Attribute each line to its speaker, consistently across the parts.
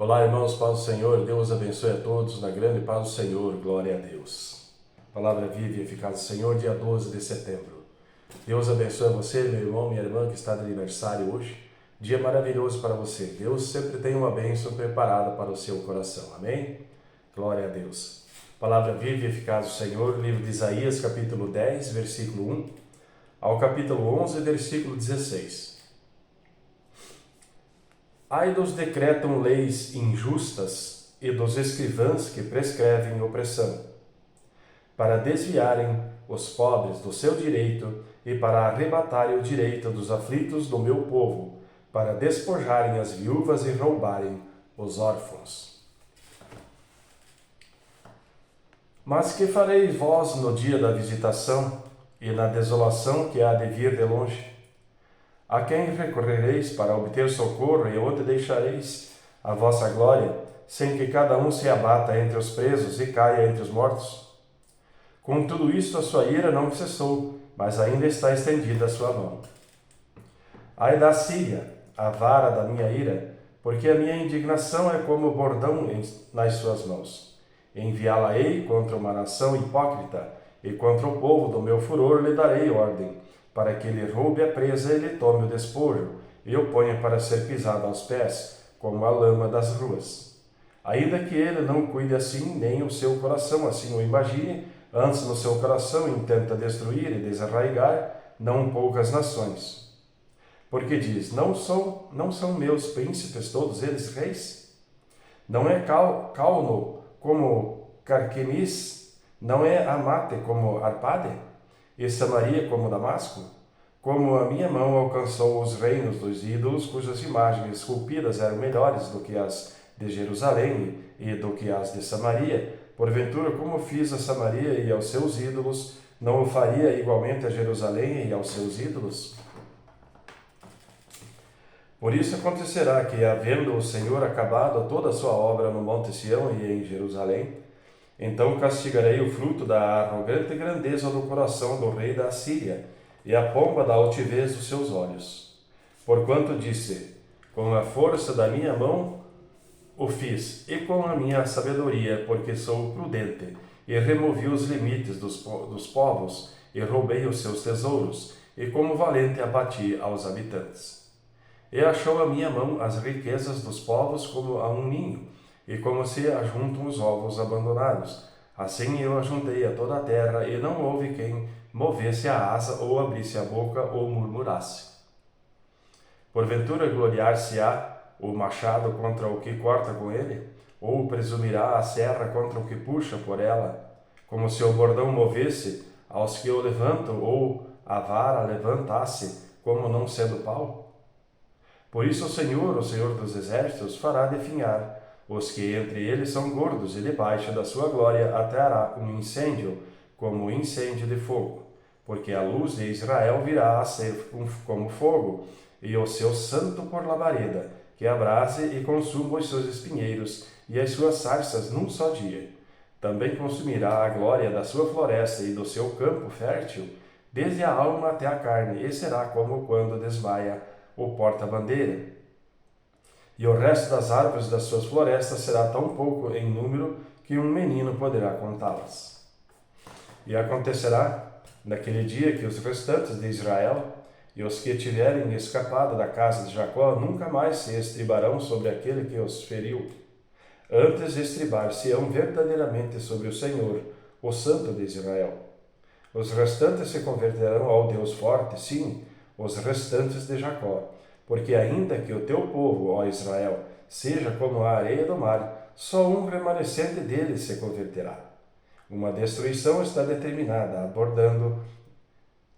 Speaker 1: Olá, irmãos, paz do Senhor, Deus abençoe a todos, na grande paz do Senhor, glória a Deus. Palavra viva e eficaz do Senhor, dia 12 de setembro. Deus abençoe você, meu irmão, minha irmã, que está de aniversário hoje. Dia maravilhoso para você. Deus sempre tem uma bênção preparada para o seu coração, amém? Glória a Deus. Palavra viva e eficaz do Senhor, livro de Isaías, capítulo 10, versículo 1, ao capítulo 11, versículo 16. Ai dos decretam leis injustas e dos escrivãs que prescrevem opressão, para desviarem os pobres do seu direito e para arrebatarem o direito dos aflitos do meu povo, para despojarem as viúvas e roubarem os órfãos. Mas que fareis vós no dia da visitação e na desolação que há de vir de longe? A quem recorrereis para obter socorro e onde deixareis a vossa glória, sem que cada um se abata entre os presos e caia entre os mortos? Com tudo isto a sua ira não cessou, mas ainda está estendida a sua mão. Ai da Síria, a vara da minha ira, porque a minha indignação é como bordão nas suas mãos. Enviá-la-ei contra uma nação hipócrita, e contra o povo do meu furor lhe darei ordem, para que lhe roube a presa e lhe tome o despojo, e o ponha para ser pisado aos pés, como a lama das ruas. Ainda que ele não cuide assim, nem o seu coração assim o imagine, antes no seu coração intenta destruir e desarraigar não poucas nações. Porque diz, não são meus príncipes todos eles reis? Não é Calno como Carquemis? Não é Amate como Arpade? E Samaria como Damasco? Como a minha mão alcançou os reinos dos ídolos, cujas imagens esculpidas eram melhores do que as de Jerusalém e do que as de Samaria, porventura, como fiz a Samaria e aos seus ídolos, não o faria igualmente a Jerusalém e aos seus ídolos? Por isso acontecerá que, havendo o Senhor acabado toda a sua obra no Monte Sião e em Jerusalém, então castigarei o fruto da arrogante grandeza do coração do rei da Assíria e a pomba da altivez dos seus olhos. Porquanto disse, com a força da minha mão o fiz, e com a minha sabedoria, porque sou prudente, e removi os limites dos povos, e roubei os seus tesouros, e como valente abati aos habitantes. E achou a minha mão as riquezas dos povos como a um ninho, e como se ajuntam os ovos abandonados. Assim eu ajuntei a toda a terra, e não houve quem movesse a asa, ou abrisse a boca, ou murmurasse. Porventura gloriar-se-á o machado contra o que corta com ele? Ou presumirá a serra contra o que puxa por ela? Como se o bordão movesse aos que o levantam, ou a vara levantasse, como não sendo pau? Por isso o Senhor dos exércitos, fará definhar os que entre eles são gordos, e debaixo da sua glória ateará um incêndio, como incêndio de fogo. Porque a luz de Israel virá a ser como fogo, e o seu santo por labareda, que abrase e consuma os seus espinheiros e as suas sarças num só dia. Também consumirá a glória da sua floresta e do seu campo fértil, desde a alma até a carne, e será como quando desmaia o porta-bandeira. E o resto das árvores das suas florestas será tão pouco em número que um menino poderá contá-las. E acontecerá naquele dia que os restantes de Israel e os que tiverem escapado da casa de Jacó nunca mais se estribarão sobre aquele que os feriu. Antes estribar-se-ão verdadeiramente sobre o Senhor, o Santo de Israel. Os restantes se converterão ao Deus forte, sim, os restantes de Jacó, porque ainda que o teu povo, ó Israel, seja como a areia do mar, só um remanescente dele se converterá. Uma destruição está determinada,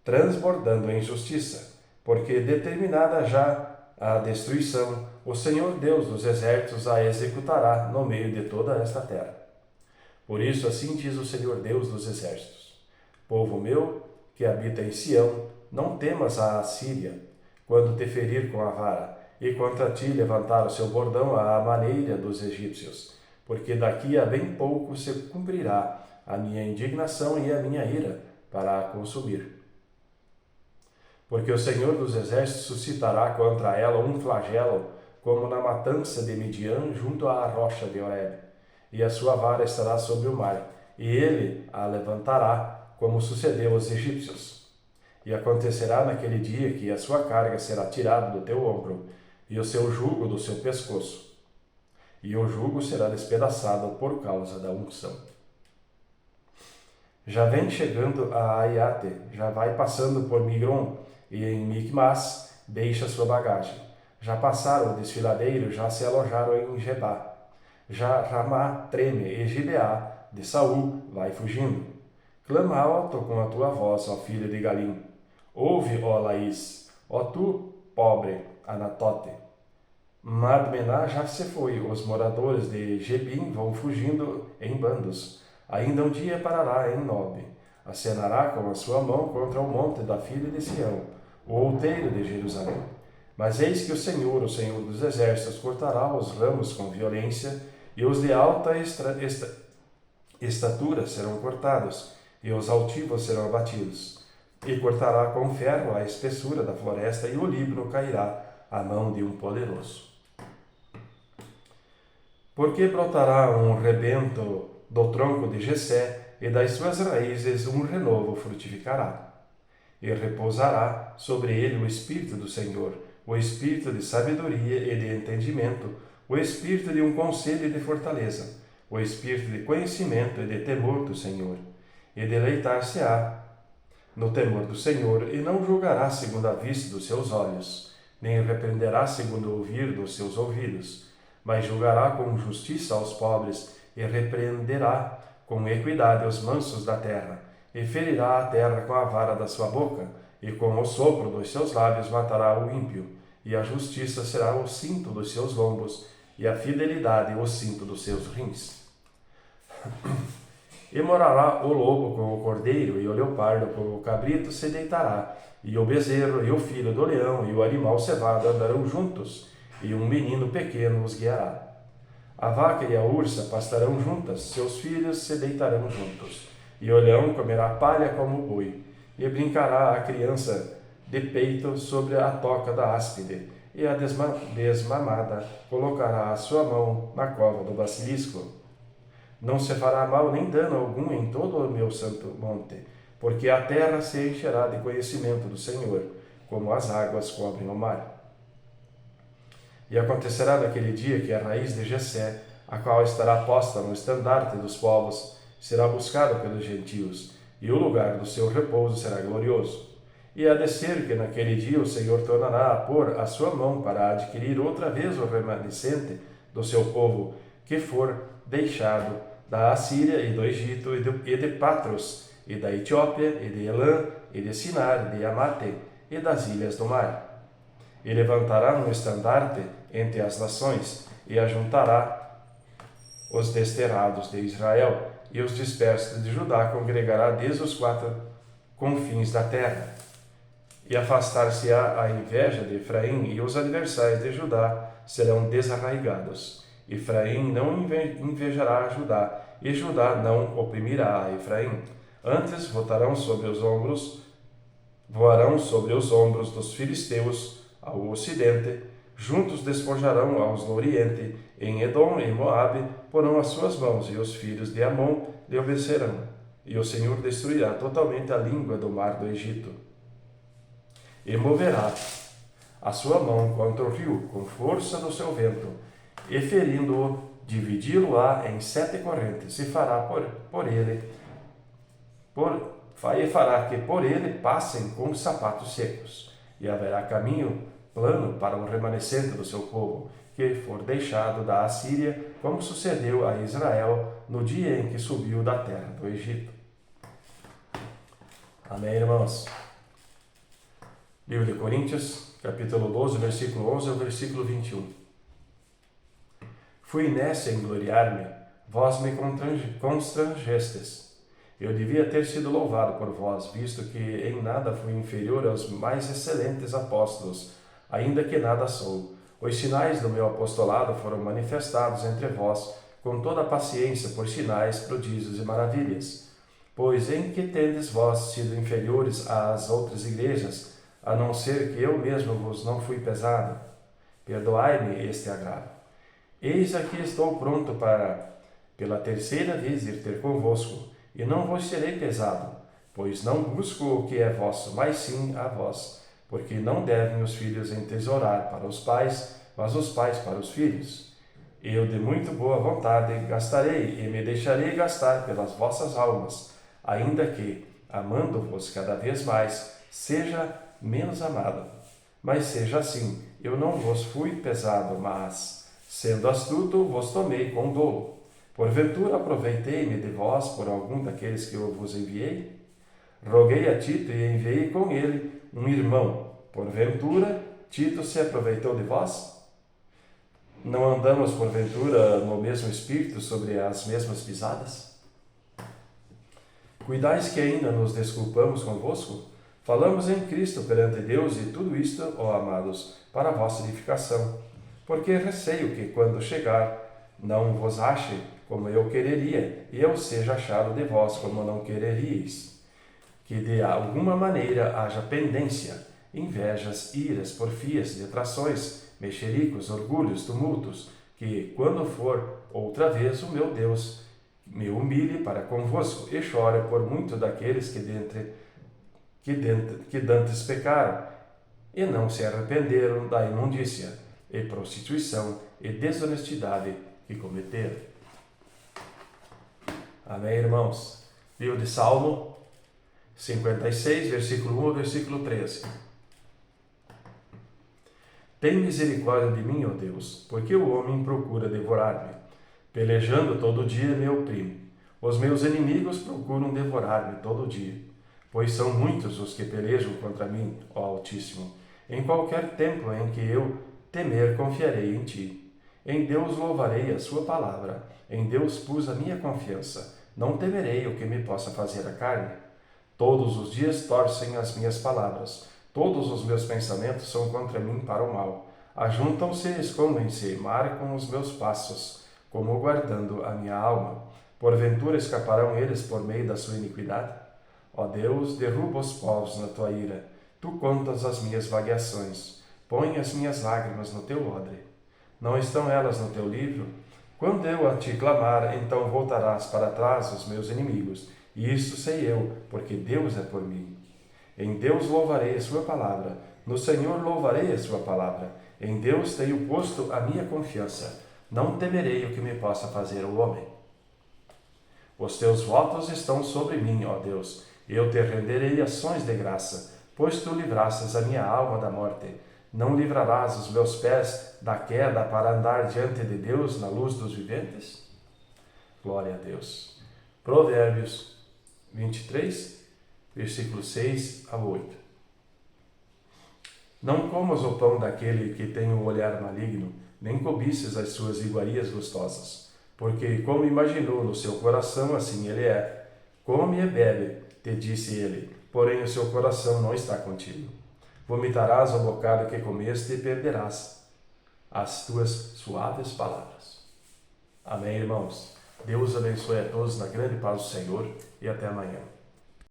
Speaker 1: transbordando em justiça, porque determinada já a destruição, o Senhor Deus dos exércitos a executará no meio de toda esta terra. Por isso assim diz o Senhor Deus dos exércitos: povo meu, que habita em Sião, não temas a Assíria, quando te ferir com a vara, e contra ti levantar o seu bordão à maneira dos egípcios, porque daqui a bem pouco se cumprirá a minha indignação e a minha ira, para a consumir. Porque o Senhor dos exércitos suscitará contra ela um flagelo, como na matança de Midian junto à rocha de Horeb. E a sua vara estará sobre o mar, e ele a levantará, como sucedeu aos egípcios. E acontecerá naquele dia que a sua carga será tirada do teu ombro, e o seu jugo do seu pescoço. E o jugo será despedaçado por causa da unção. Já vem chegando a Aiate, já vai passando por Migron, e em Micmas deixa sua bagagem. Já passaram o desfiladeiro, já se alojaram em Gebá. Já Ramá treme, e Gibeá de Saul vai fugindo. Clama alto com a tua voz, ó filho de Galim. Ouve, ó Laís, ó tu, pobre Anatote. Madmená já se foi, os moradores de Gebim vão fugindo em bandos. Ainda um dia parará em Nobe. Acenará com a sua mão contra o monte da filha de Sião, o outeiro de Jerusalém. Mas eis que o Senhor dos exércitos, cortará os ramos com violência, e os de alta estatura serão cortados, e os altivos serão abatidos. E cortará com ferro a espessura da floresta, e o Líbano cairá à mão de um poderoso. Porque brotará um rebento do tronco de Jessé, e das suas raízes um renovo frutificará. E repousará sobre ele o Espírito do Senhor, o Espírito de sabedoria e de entendimento, o Espírito de um conselho e de fortaleza, o Espírito de conhecimento e de temor do Senhor. E deleitar-se-á no temor do Senhor, e não julgará segundo a vista dos seus olhos, nem repreenderá segundo o ouvir dos seus ouvidos, mas julgará com justiça aos pobres, e repreenderá com equidade os mansos da terra, e ferirá a terra com a vara da sua boca, e com o sopro dos seus lábios matará o ímpio, e a justiça será o cinto dos seus lombos, e a fidelidade o cinto dos seus rins. E morará o lobo com o cordeiro, e o leopardo com o cabrito se deitará, e o bezerro e o filho do leão e o animal cevado andarão juntos, e um menino pequeno os guiará. A vaca e a ursa pastarão juntas, seus filhos se deitarão juntos, e o leão comerá palha como o boi, e brincará a criança de peito sobre a toca da áspide, e a desmamada colocará a sua mão na cova do basilisco. Não se fará mal nem dano algum em todo o meu santo monte, porque a terra se encherá de conhecimento do Senhor, como as águas cobrem o mar. E acontecerá naquele dia que a raiz de Jessé, a qual estará posta no estandarte dos povos, será buscada pelos gentios, e o lugar do seu repouso será glorioso. E há de ser que naquele dia o Senhor tornará a pôr a sua mão para adquirir outra vez o remanescente do seu povo, que for deixado da Assíria e do Egito e de Patros, e da Etiópia, e de Elã, e de Sinar, e de Amate, e das ilhas do mar. E levantará um estandarte entre as nações, e ajuntará os desterrados de Israel, e os dispersos de Judá congregará desde os 4 confins da terra. E afastar-se-á a inveja de Efraim, e os adversários de Judá serão desarraigados. Efraim não invejará Judá, e Judá não oprimirá a Efraim. Antes voarão sobre os ombros dos filisteus ao ocidente, juntos despojarão aos no oriente, em Edom e Moabe porão as suas mãos, e os filhos de Amon lhe obedecerão. E o Senhor destruirá totalmente a língua do mar do Egito. E moverá a sua mão contra o rio, com força do seu vento, e ferindo-o, dividi-lo-á em 7 correntes, e fará que por ele passem com sapatos secos, e haverá caminho plano para o remanescente do seu povo, que for deixado da Assíria, como sucedeu a Israel no dia em que subiu da terra do Egito. Amém, irmãos? Livro de Coríntios, capítulo 12, versículo 11 ao versículo 21. Fui nessa em gloriar-me, vós me constrangestes. Eu devia ter sido louvado por vós, visto que em nada fui inferior aos mais excelentes apóstolos, ainda que nada sou. Os sinais do meu apostolado foram manifestados entre vós, com toda a paciência por sinais, prodígios e maravilhas. Pois em que tendes vós sido inferiores às outras igrejas, a não ser que eu mesmo vos não fui pesado? perdoai-me este agravo. Eis aqui estou pronto para, pela terceira vez, ir ter convosco, e não vos serei pesado, pois não busco o que é vosso, mas sim a vós, porque não devem os filhos entesourar para os pais, mas os pais para os filhos. Eu, de muito boa vontade, gastarei e me deixarei gastar pelas vossas almas, ainda que, amando-vos cada vez mais, seja menos amado. Mas seja assim, eu não vos fui pesado, mas, sendo astuto, vos tomei com dolo. Porventura aproveitei-me de vós por algum daqueles que eu vos enviei? Roguei a Tito e enviei com ele um irmão. Porventura, Tito se aproveitou de vós? Não andamos, porventura, no mesmo espírito sobre as mesmas pisadas? Cuidais que ainda nos desculpamos convosco? Falamos em Cristo perante Deus e tudo isto, ó amados, para a vossa edificação. Porque receio que, quando chegar, não vos ache como eu quereria, e eu seja achado de vós como não quereríeis. Que de alguma maneira haja pendência, invejas, iras, porfias, detrações, mexericos, orgulhos, tumultos, que, quando for outra vez o meu Deus, me humilhe para convosco e chore por muito daqueles que dantes pecaram, e não se arrependeram da imundícia, e prostituição, e desonestidade que cometeram. Amém, irmãos? Livro de Salmo 56, versículo 1 ao versículo 13. Tem misericórdia de mim, ó Deus, porque o homem procura devorar-me. Pelejando todo dia me oprime. Os meus inimigos procuram devorar-me todo dia. Pois são muitos os que pelejam contra mim, ó Altíssimo. Em qualquer tempo em que eu temer, confiarei em ti. Em Deus louvarei a sua palavra. Em Deus pus a minha confiança. Não temerei o que me possa fazer a carne. Todos os dias torcem as minhas palavras. Todos os meus pensamentos são contra mim para o mal. Ajuntam-se, escondem-se, marcam os meus passos, como guardando a minha alma. Porventura escaparão eles por meio da sua iniquidade? Ó Deus, derruba os povos na tua ira. Tu contas as minhas vagueações. Põe as minhas lágrimas no teu odre. Não estão elas no teu livro? Quando eu a ti clamar, então voltarás para trás os meus inimigos. E isto sei eu, porque Deus é por mim. Em Deus louvarei a sua palavra. No Senhor louvarei a sua palavra. Em Deus tenho posto a minha confiança. Não temerei o que me possa fazer o homem. Os teus votos estão sobre mim, ó Deus. Eu te renderei ações de graça, pois tu livrastes a minha alma da morte. Não livrarás os meus pés da queda para andar diante de Deus na luz dos viventes? Glória a Deus. Provérbios 23, versículos 6 a 8. Não comas o pão daquele que tem o olhar maligno, nem cobices as suas iguarias gostosas, porque como imaginou no seu coração, assim ele é. Come e bebe, te disse ele, porém o seu coração não está contigo. Vomitarás o bocado que comeste e perderás as tuas suaves palavras. Amém, irmãos? Deus abençoe a todos na grande paz do Senhor e até amanhã.